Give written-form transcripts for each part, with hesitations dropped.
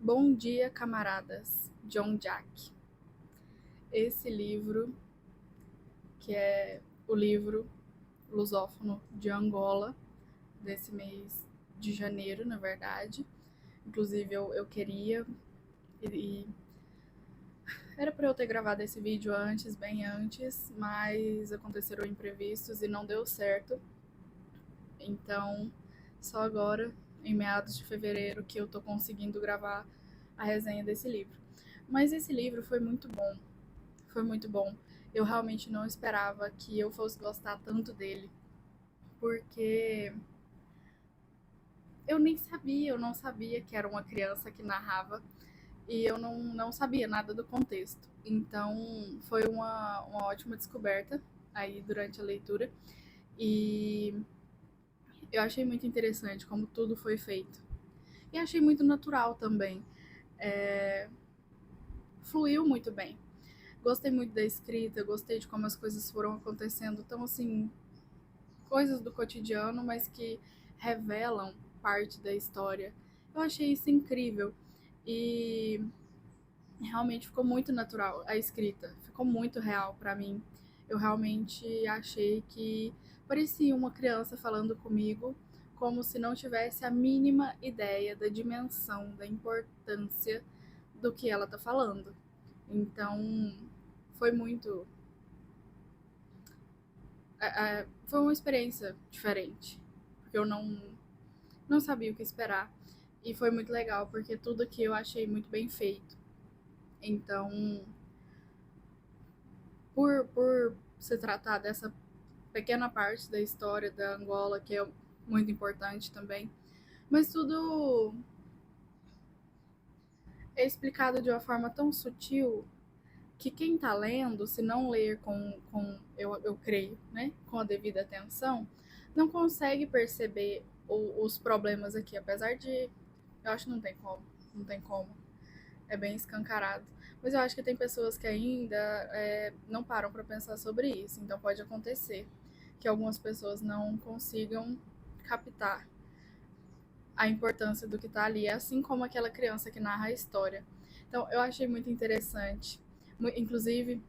Bom dia, camaradas, John Jack. Esse livro, que é o livro lusófono de Angola, desse mês de janeiro, na verdade. Inclusive, eu queria, e era para eu ter gravado esse vídeo antes, bem antes, mas aconteceram imprevistos e não deu certo. Então, só agora, em meados de fevereiro, que eu tô conseguindo gravar a resenha desse livro. Mas esse livro foi muito bom. Foi muito bom. Eu realmente não esperava que eu fosse gostar tanto dele, porque eu não sabia que era uma criança que narrava e eu não sabia nada do contexto. Então foi uma ótima descoberta aí durante a leitura e eu achei muito interessante como tudo foi feito. E achei muito natural também. É, fluiu muito bem. Gostei muito da escrita, gostei de como as coisas foram acontecendo. Então, assim, coisas do cotidiano, mas que revelam parte da história. Eu achei isso incrível e realmente ficou muito natural a escrita, ficou muito real para mim. Eu realmente achei que parecia uma criança falando comigo, como se não tivesse a mínima ideia da dimensão, da importância do que ela tá falando. Então, foi muito foi uma experiência diferente, porque eu não sabia o que esperar. E foi muito legal, porque tudo aqui eu achei muito bem feito. Então, por se tratar dessa pequena parte da história da Angola, que é muito importante também, mas tudo é explicado de uma forma tão sutil que quem tá lendo, se não ler eu creio, né, com a devida atenção, não consegue perceber os problemas aqui, apesar de eu acho que não tem como, não tem como, é bem escancarado. Mas eu acho que tem pessoas que ainda não param para pensar sobre isso, então pode acontecer que algumas pessoas não consigam captar a importância do que está ali, assim como aquela criança que narra a história. Então eu achei muito interessante, inclusive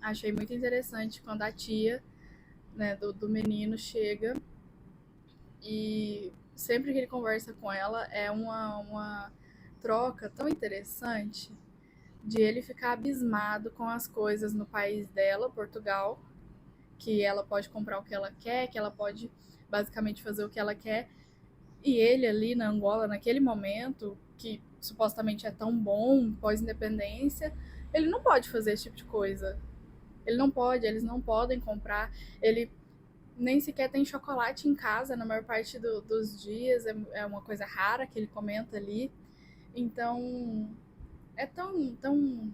achei muito interessante quando a tia, né, do menino chega e sempre que ele conversa com ela é uma troca tão interessante de ele ficar abismado com as coisas no país dela, Portugal, que ela pode comprar o que ela quer, que ela pode basicamente fazer o que ela quer, e ele ali na Angola, naquele momento, que supostamente é tão bom, pós-independência, ele não pode fazer esse tipo de coisa. Ele não pode, eles não podem comprar, ele nem sequer tem chocolate em casa na maior parte dos dias, é uma coisa rara que ele comenta ali. Então, é tão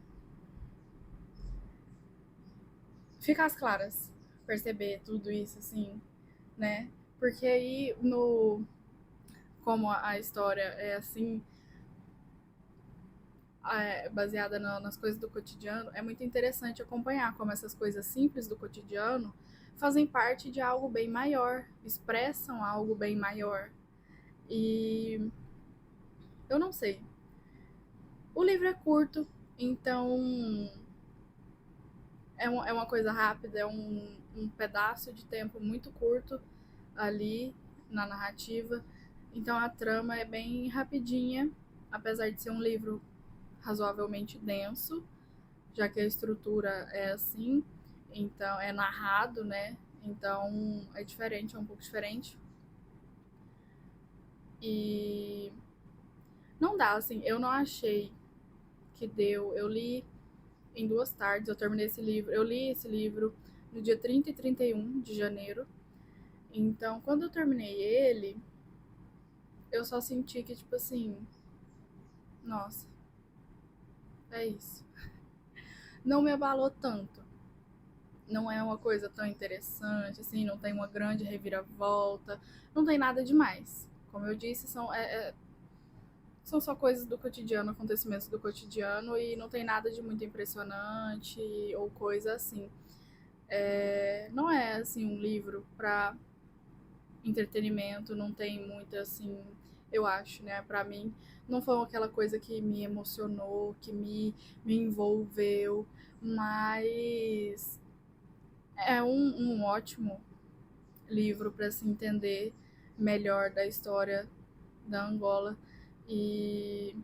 fica às claras perceber tudo isso, assim, né? Porque aí, como a história é assim, baseada nas coisas do cotidiano, é muito interessante acompanhar como essas coisas simples do cotidiano fazem parte de algo bem maior, expressam algo bem maior. E eu não sei. O livro é curto, então é uma coisa rápida, é um pedaço de tempo muito curto ali na narrativa. Então a trama é bem rapidinha, apesar de ser um livro razoavelmente denso, já que a estrutura é assim, então é narrado, né? Então é diferente, é um pouco diferente. E não dá, assim, eu não achei que deu. Eu li em 2 tardes, eu terminei esse livro. Eu li esse livro no dia 30 e 31 de janeiro. Então, quando eu terminei ele, eu só senti que, tipo assim, nossa, é isso. Não me abalou tanto. Não é uma coisa tão interessante, assim, não tem uma grande reviravolta, não tem nada demais. Como eu disse, são só coisas do cotidiano, acontecimentos do cotidiano, e não tem nada de muito impressionante ou coisa assim. Não é, assim, um livro para entretenimento, não tem muita, assim, eu acho, né? Pra mim, não foi aquela coisa que me emocionou, que me envolveu, mas é um ótimo livro para se entender melhor da história da Angola. E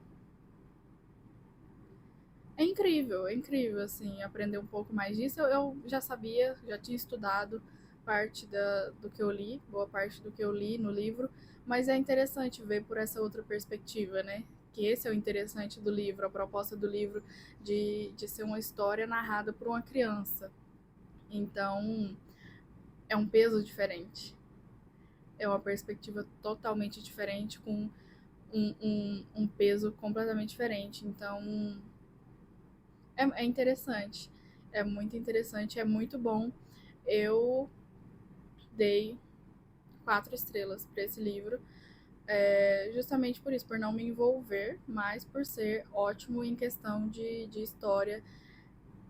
é incrível, assim, aprender um pouco mais disso. Eu já sabia, já tinha estudado do que eu li, boa parte do que eu li no livro, mas é interessante ver por essa outra perspectiva, né? Que esse é o interessante do livro, a proposta do livro de ser uma história narrada por uma criança. Então, é um peso diferente. É uma perspectiva totalmente diferente, com um peso completamente diferente. Então, é interessante. É muito interessante, é muito bom. Eu dei 4 estrelas para esse livro, justamente por isso, por não me envolver, mas por ser ótimo em questão de história.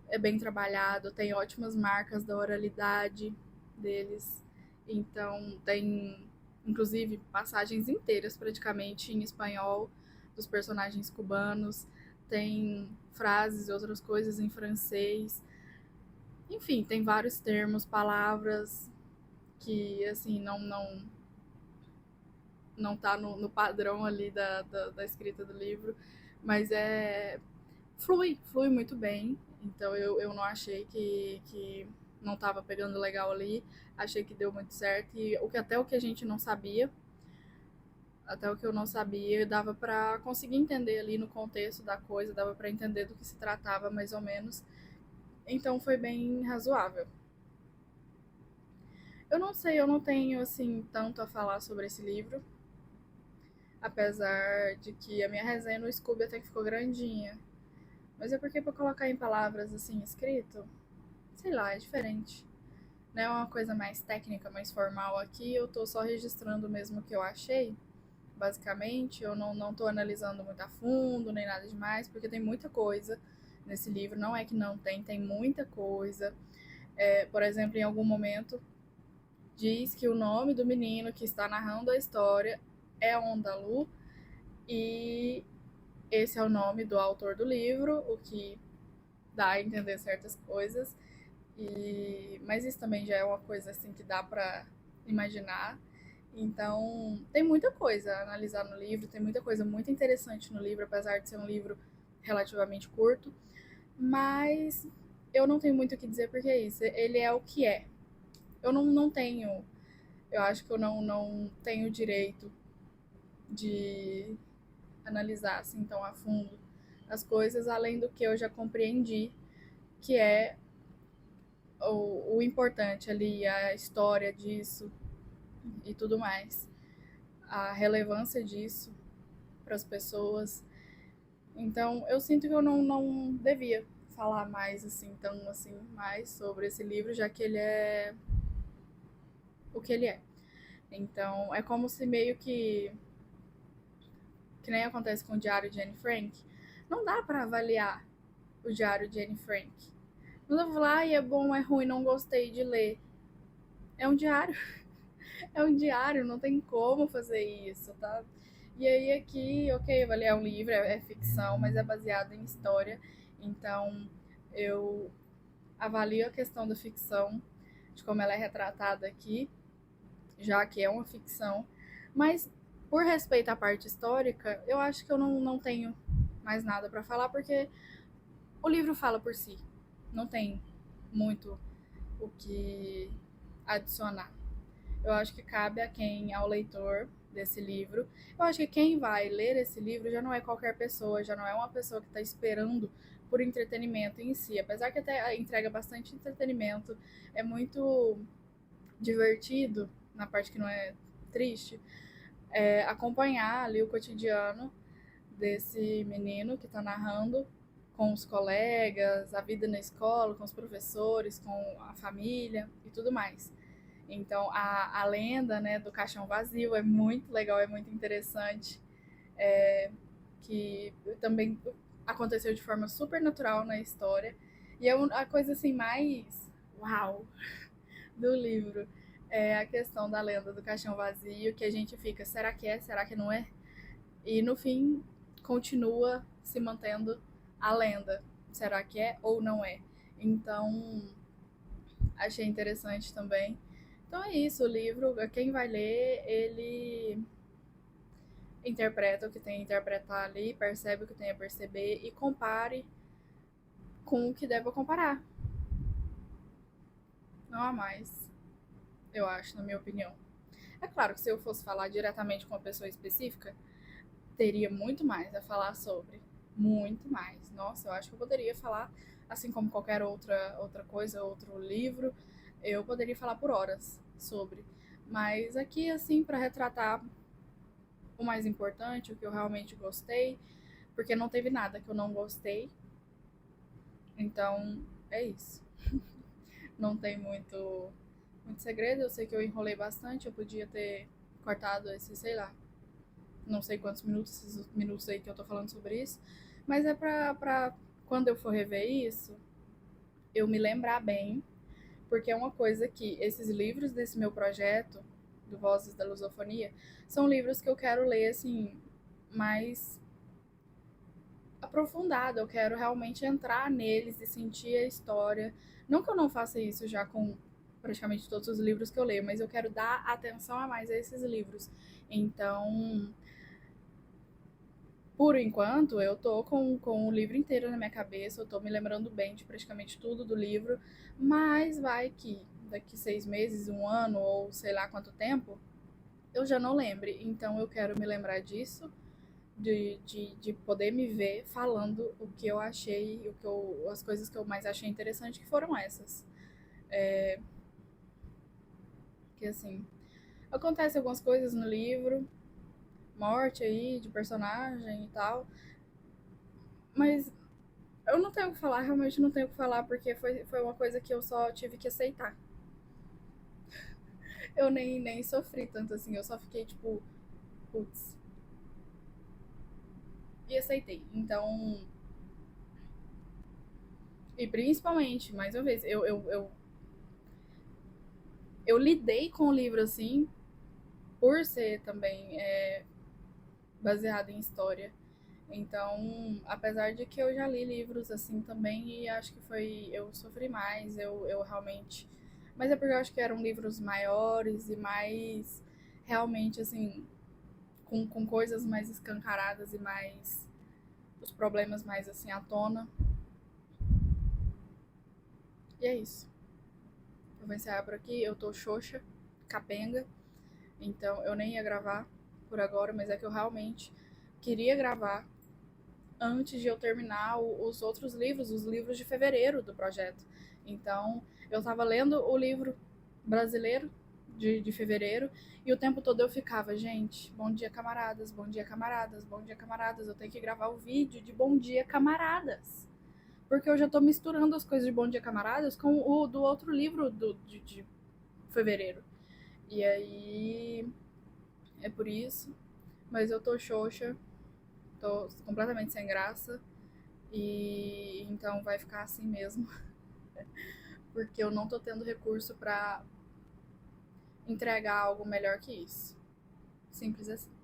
É bem trabalhado, tem ótimas marcas da oralidade deles. Então, tem inclusive passagens inteiras praticamente em espanhol dos personagens cubanos, tem frases e outras coisas em francês. Enfim, tem vários termos, palavras que assim não tá no padrão ali da escrita do livro, mas flui muito bem. Então eu não achei que não estava pegando legal ali, achei que deu muito certo. E até o que a gente não sabia, até o que eu não sabia, dava para conseguir entender ali no contexto da coisa, dava para entender do que se tratava mais ou menos. Então foi bem razoável. Eu não sei, eu não tenho assim tanto a falar sobre esse livro, apesar de que a minha resenha no Scooby até que ficou grandinha. Mas é porque para colocar em palavras assim escrito, sei lá, é diferente. Não é uma coisa mais técnica, mais formal aqui, eu tô só registrando mesmo o que eu achei, basicamente. Eu não tô analisando muito a fundo, nem nada demais, porque tem muita coisa nesse livro. Não é que não tem, tem muita coisa. Por exemplo, em algum momento diz que o nome do menino que está narrando a história é Ondalu, e esse é o nome do autor do livro, o que dá a entender certas coisas. Mas isso também já é uma coisa assim que dá para imaginar. Então, tem muita coisa a analisar no livro, tem muita coisa muito interessante no livro, apesar de ser um livro relativamente curto. Mas eu não tenho muito o que dizer porque é isso, ele é o que é. Eu não tenho, eu acho que eu não tenho direito de analisar assim tão a fundo as coisas, além do que eu já compreendi, que é o importante ali, a história disso e tudo mais, a relevância disso para as pessoas. Então, eu sinto que eu não devia falar mais assim, tão assim, mais sobre esse livro, já que ele é o que ele é. Então, é como se meio que nem acontece com o Diário de Anne Frank, não dá para avaliar o Diário de Anne Frank. Não dá pra falar, é bom, é ruim, não gostei de ler. É um diário. É um diário, não tem como fazer isso, tá? E aí aqui, ok, é um livro, é ficção, mas é baseado em história. Então eu avalio a questão da ficção, de como ela é retratada aqui, já que é uma ficção. Mas por respeito à parte histórica, eu acho que eu não tenho mais nada para falar, porque o livro fala por si. Não tem muito o que adicionar. Eu acho que cabe a quem, ao leitor desse livro. Eu acho que quem vai ler esse livro já não é qualquer pessoa, já não é uma pessoa que está esperando por entretenimento em si. Apesar que até entrega bastante entretenimento, é muito divertido, na parte que não é triste, acompanhar ali o cotidiano desse menino que está narrando com os colegas, a vida na escola, com os professores, com a família e tudo mais. Então, a lenda, né, do caixão vazio é muito legal, é muito interessante, que também aconteceu de forma super natural na história. E é a coisa assim mais uau do livro é a questão da lenda do caixão vazio, que a gente fica, será que é, será que não é? E no fim, continua se mantendo a lenda. Será que é ou não é? Então, achei interessante também. Então é isso, o livro, quem vai ler, ele interpreta o que tem a interpretar ali, percebe o que tem a perceber e compare com o que deve comparar. Não há mais, eu acho, na minha opinião. É claro que se eu fosse falar diretamente com uma pessoa específica, teria muito mais a falar sobre. Muito mais. Nossa, eu acho que eu poderia falar, assim como qualquer outra coisa, outro livro, eu poderia falar por horas sobre. Mas aqui, assim, para retratar o mais importante, o que eu realmente gostei, porque não teve nada que eu não gostei. Então, é isso. Não tem muito segredo. Eu sei que eu enrolei bastante, eu podia ter cortado esse, sei lá, não sei quantos minutos, esses minutos aí que eu tô falando sobre isso, mas é pra quando eu for rever isso, eu me lembrar bem, porque é uma coisa que esses livros desse meu projeto, do Vozes da Lusofonia, são livros que eu quero ler, assim, mais aprofundado, eu quero realmente entrar neles e sentir a história. Não que eu não faça isso já com praticamente todos os livros que eu leio, mas eu quero dar atenção a mais a esses livros. Então, por enquanto, eu tô com o livro inteiro na minha cabeça, eu tô me lembrando bem de praticamente tudo do livro, mas vai que daqui 6 meses, um ano ou sei lá quanto tempo, eu já não lembre. Então eu quero me lembrar disso, de poder me ver falando o que eu achei, as coisas que eu mais achei interessante, que foram essas. Que assim, acontece algumas coisas no livro, morte aí de personagem e tal, mas eu não tenho o que falar, realmente não tenho o que falar, porque foi uma coisa que eu só tive que aceitar. Eu nem sofri tanto assim, eu só fiquei tipo, putz, e aceitei. Então, e principalmente, mais uma vez, eu lidei com o livro assim, por ser também baseado em história. Então, apesar de que eu já li livros assim também, e acho que foi. Eu sofri mais, eu realmente. Mas é porque eu acho que eram livros maiores e mais. Realmente, assim. Com coisas mais escancaradas e mais. Os problemas mais assim à tona. E é isso. Eu vou encerrar por aqui. Eu tô xoxa, capenga. Então eu nem ia gravar por agora, mas é que eu realmente queria gravar antes de eu terminar os outros livros, os livros de fevereiro do projeto. Então, eu estava lendo o livro brasileiro de fevereiro e o tempo todo eu ficava, gente, bom dia, camaradas, bom dia, camaradas, bom dia, camaradas. Eu tenho que gravar o vídeo de bom dia, camaradas. Porque eu já tô misturando as coisas de bom dia, camaradas com o do outro livro de fevereiro. E aí, é por isso. Mas eu tô xoxa, tô completamente sem graça. E então vai ficar assim mesmo, porque eu não tô tendo recurso pra entregar algo melhor que isso. Simples assim.